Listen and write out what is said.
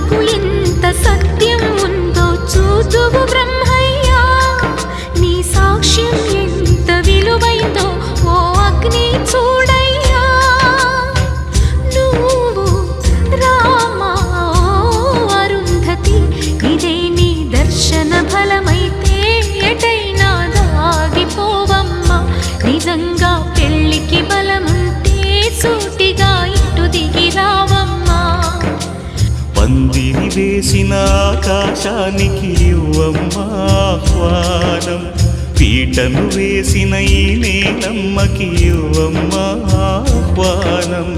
మాటకు ఎంత సత్యం ఉందో చూతువు బ్రహ్మయ్యా. నీ సాక్ష్యం ఎంత విలువైందో ఓ అగ్ని చూడయ్యా. నువ్వు రామా అరుంధతి, ఇదే నీ దర్శన ఫలమైతే ఎటైనా దాగిపోవమ్మా. నిజంగా పెళ్ళికి బలముంటే సూటిగా ఇటు దిగి రావమ్మా. పందిరి వేసిన ఆకాశానికి ఇవ్వమ్మా ఆహ్వానం, పీటను వేసిన ఈ నేలమ్మకి ఇవ్వమ్మా ఆహ్వానం.